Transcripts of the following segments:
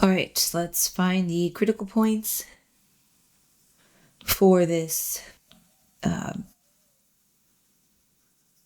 All right, let's find the critical points for this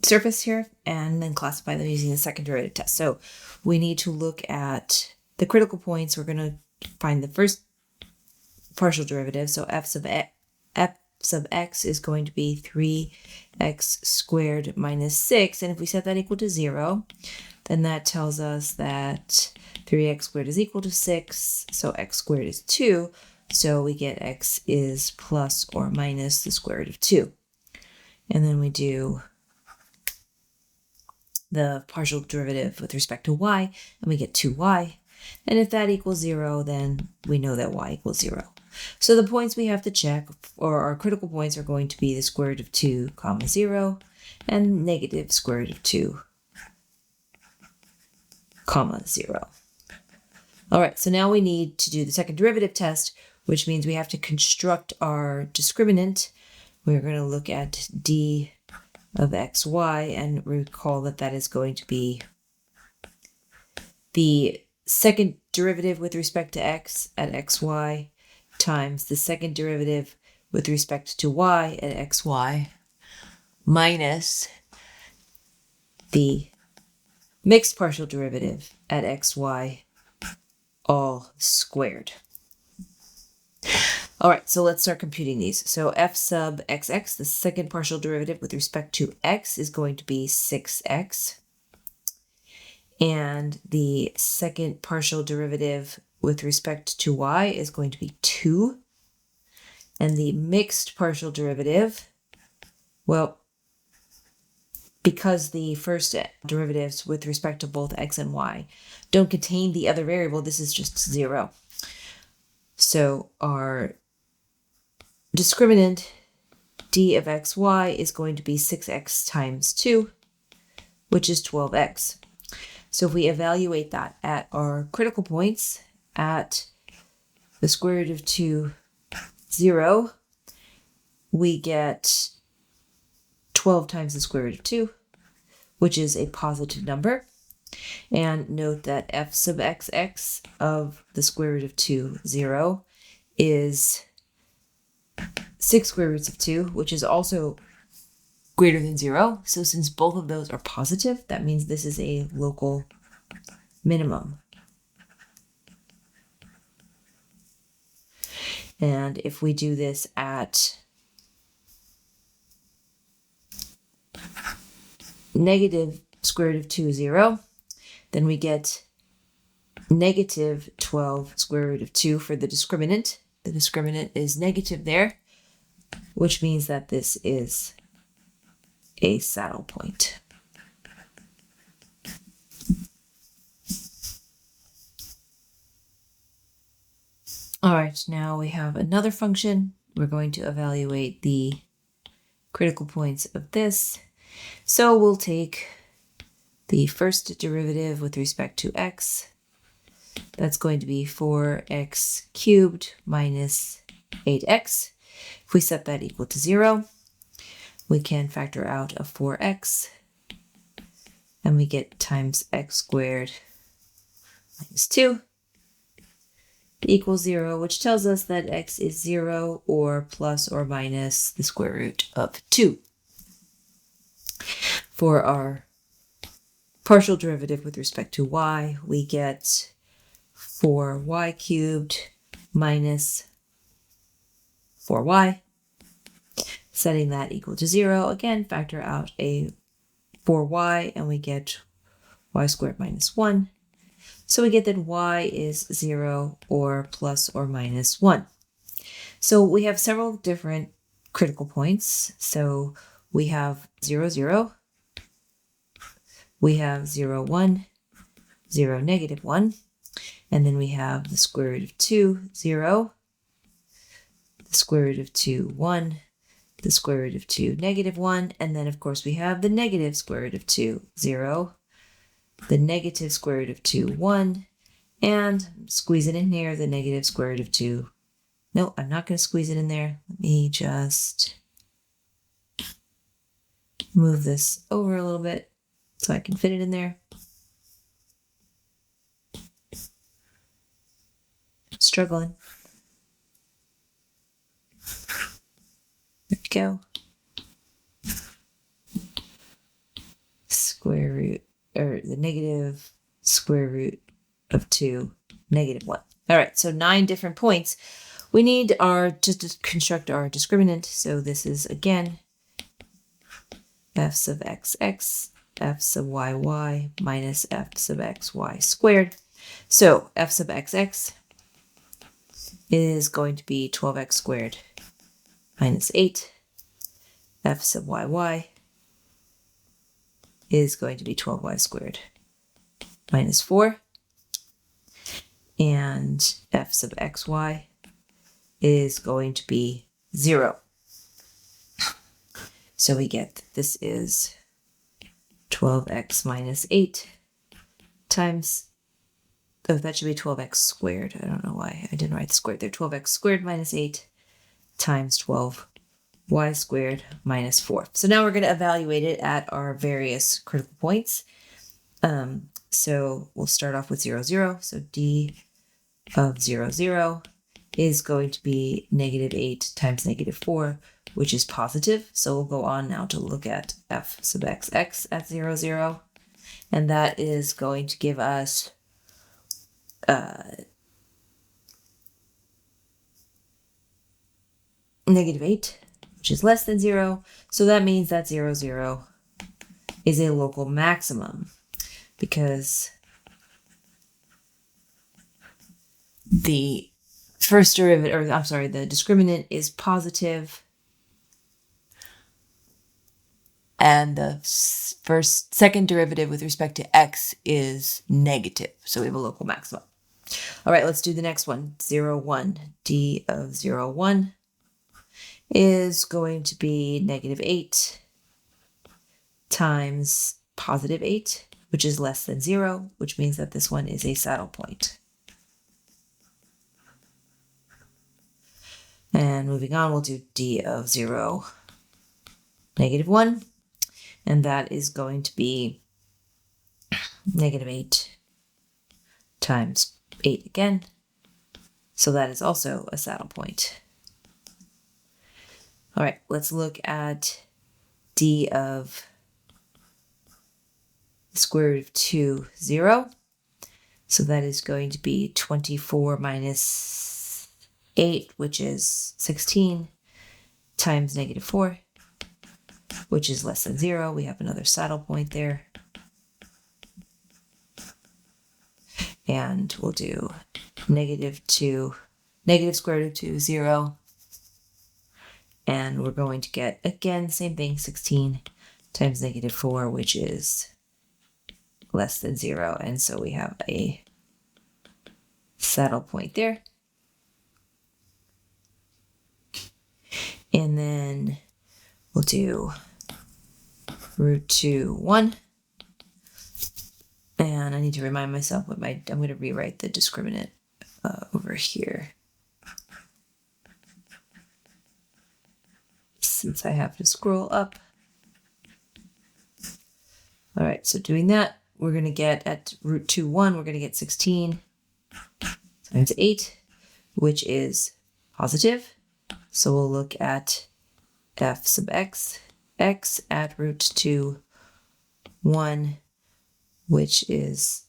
surface here and then classify them using the second derivative test. So we need to look at the critical points. We're going to find the first partial derivative. So f sub x is going to be 3x squared minus 6. And if we set that equal to 0, then that tells us that 3x squared is equal to 6. So x squared is 2. So we get x is plus or minus the square root of 2. And then we do the partial derivative with respect to y, and we get 2y. And if that equals 0, then we know that y equals 0. So the points we have to check, or our critical points, are going to be the square root of 2, comma 0, and negative square root of 2, comma 0. All right, so now we need to do the second derivative test, which means we have to construct our discriminant. We're going to look at d of xy and recall that that is going to be the second derivative with respect to x at xy times the second derivative with respect to y at xy minus the mixed partial derivative at xy all squared. All right, so let's start computing these. So f sub xx, the second partial derivative with respect to x, is going to be 6x. And the second partial derivative with respect to y is going to be 2. And the mixed partial derivative, well, because the first derivatives with respect to both x and y don't contain the other variable, this is just 0. So our discriminant d of xy is going to be 6x times 2, which is 12x. So if we evaluate that at our critical points at the square root of 2, 0, we get 12 times the square root of 2, which is a positive number. And note that f sub xx of the square root of 2, 0 is 6 square roots of 2, which is also greater than 0. So since both of those are positive, that means this is a local minimum. And if we do this at negative square root of 2, 0, then we get negative 12 square root of 2 for the discriminant. The discriminant is negative there, which means that this is a saddle point. All right, now we have another function. We're going to evaluate the critical points of this. So we'll take the first derivative with respect to x. That's going to be 4x cubed minus 8x. If we set that equal to 0, we can factor out a 4x, and we get times x squared minus 2 equals 0, which tells us that x is 0 or plus or minus the square root of 2. For our partial derivative with respect to y, we get 4y cubed minus 4y. Setting that equal to 0, again, factor out a 4y, and we get y squared minus 1. So we get that y is 0 or plus or minus 1. So we have several different critical points. So we have 0, 0. We have 0, 1, 0, negative 1. And then we have the square root of 2, 0. The square root of 2, 1. The square root of 2, negative 1. And then, of course, we have the negative square root of 2, 0. The negative square root of 2, 1. And squeeze it in here, the negative square root of 2. No, I'm not going to squeeze it in there. Let me just move this over a little bit so I can fit it in there. struggling. There we go. Square root, or the negative square root of 2, negative 1. All right, so 9 different points. We need to construct our discriminant. So this is, again, f sub xx, f sub yy minus f sub xy squared. So f sub xx is going to be 12x squared minus 8. F sub yy is going to be 12y squared minus 4. And f sub xy is going to be 0. So we get this is 12x minus 8 times, oh, that should be 12x squared. I don't know why I didn't write the squared there. 12x squared minus 8 times 12y squared minus 4. So now we're going to evaluate it at our various critical points. So we'll start off with 0, 0. So d of 0, 0 is going to be negative 8 times negative 4, which is positive. So we'll go on now to look at f sub xx at 0, 0. And that is going to give us negative 8, which is less than 0. So that means that 0, 0 is a local maximum, because the first derivative, or I'm sorry, the discriminant is positive, and the second derivative with respect to x is negative. So we have a local maximum. All right, let's do the next one. 0, 1. D of 0, 1 is going to be negative 8 times positive 8, which is less than 0, which means that this one is a saddle point. And moving on, we'll do d of 0, negative 1, and that is going to be negative 8 times 8 again. So that is also a saddle point. All right, let's look at d of the square root of 2, 0. So that is going to be 24 minus 8, which is 16, times negative 4, which is less than 0. We have another saddle point there. And we'll do negative square root of 2, 0. And we're going to get, again, same thing, 16 times negative 4, which is less than 0. And so we have a saddle point there. And then we'll do root 2, 1. And I need to remind myself what I'm going to rewrite the discriminant over here, since I have to scroll up. All right, so doing that, we're going to get at root 2, 1, we're going to get 16 times 8, which is positive. So we'll look at f sub x at root 2, 1, which is,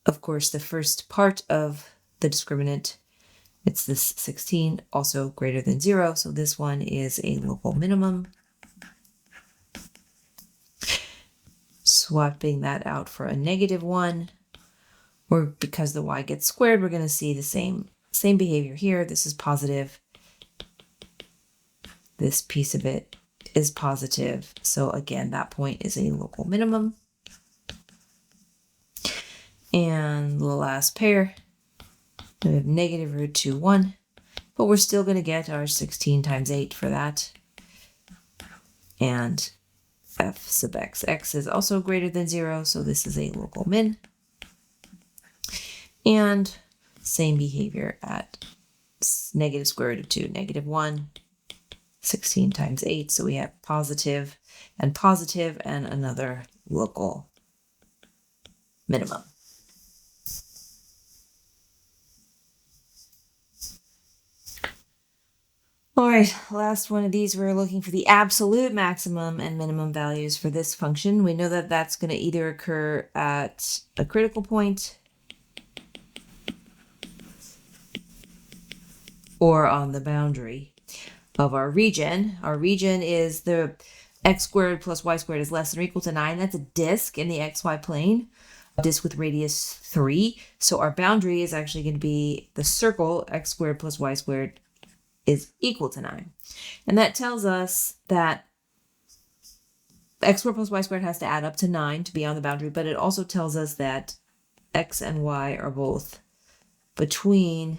of course, the first part of the discriminant. It's this 16, also greater than 0. So this one is a local minimum. Swapping that out for a negative 1, or because the y gets squared, we're going to see the same behavior here. This is positive. This piece of it is positive. So again, that point is a local minimum. And the last pair, we have negative root 2, 1, but we're still going to get our 16 times 8 for that. And f sub xx is also greater than 0, so this is a local min. And same behavior at negative square root of 2, negative 1, 16 times 8, so we have positive and another local minimum. right, last one of these, we're looking for the absolute maximum and minimum values for this function. We know that that's going to either occur at a critical point or on the boundary of our region. Our region is the x squared plus y squared is less than or equal to 9. That's a disk in the xy plane, a disk with radius 3. So our boundary is actually going to be the circle x squared plus y squared is equal to 9. And that tells us that x squared plus y squared has to add up to 9 to be on the boundary, but it also tells us that x and y are both between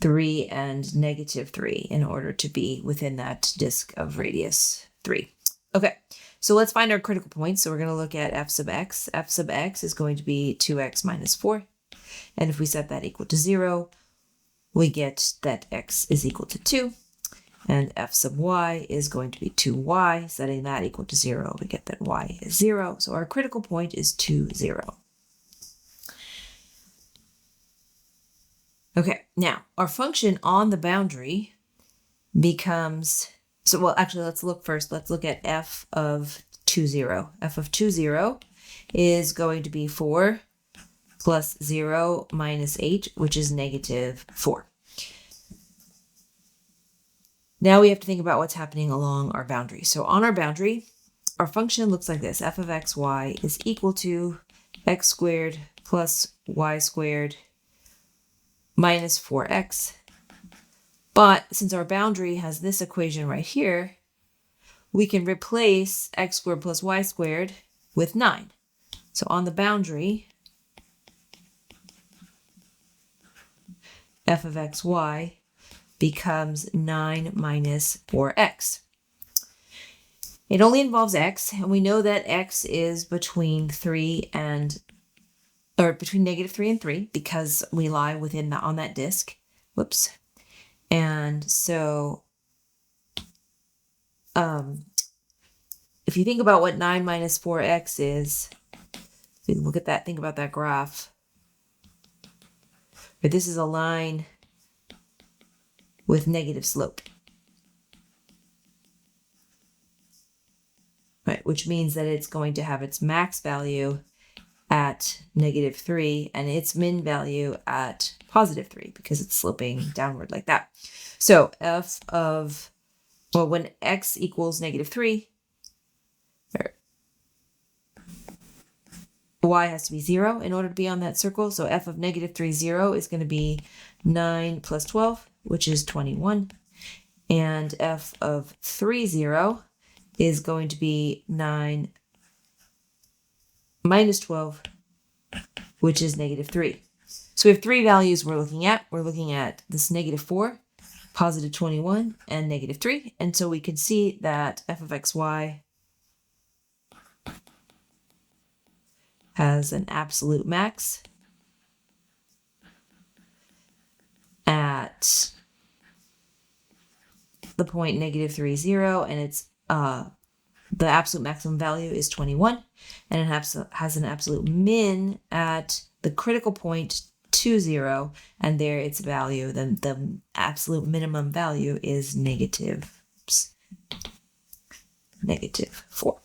3 and negative 3 in order to be within that disk of radius 3. Okay, so let's find our critical points. So we're going to look at f sub x. F sub x is going to be 2x minus 4. And if we set that equal to 0, we get that x is equal to 2. And f sub y is going to be 2y. Setting that equal to 0, we get that y is 0. So our critical point is 2, 0. Okay, now our function on the boundary becomes, so well, actually, let's look first. Let's look at f of 2, 0. F of 2, 0 is going to be 4 plus 0 minus 8, which is negative 4. Now we have to think about what's happening along our boundary. So on our boundary, our function looks like this. F of xy is equal to x squared plus y squared minus 4x. But since our boundary has this equation right here, we can replace x squared plus y squared with 9. So on the boundary, f of xy becomes 9 minus 4x. It only involves x, and we know that x is between between negative 3 and 3 because we lie within on that disk. Whoops. And so if you think about what 9 minus 4x is, if you look at that, think about that graph. But this is a line with negative slope. Right, which means that it's going to have its max value at negative 3 and its min value at positive 3 because it's sloping downward like that. So f of, well, when x equals negative 3, y has to be 0 in order to be on that circle. So f of negative 3, 0 is going to be 9 plus 12, which is 21. And f of 3, 0 is going to be 9 minus 12, which is negative 3. So we have three values we're looking at. We're looking at this negative 4, positive 21, and negative 3. And so we can see that f of xy has an absolute max at the point negative 3, 0, and it's the absolute maximum value is 21, and it has an absolute min at the critical point 2, 0, and there its value, then the absolute minimum value is negative 4.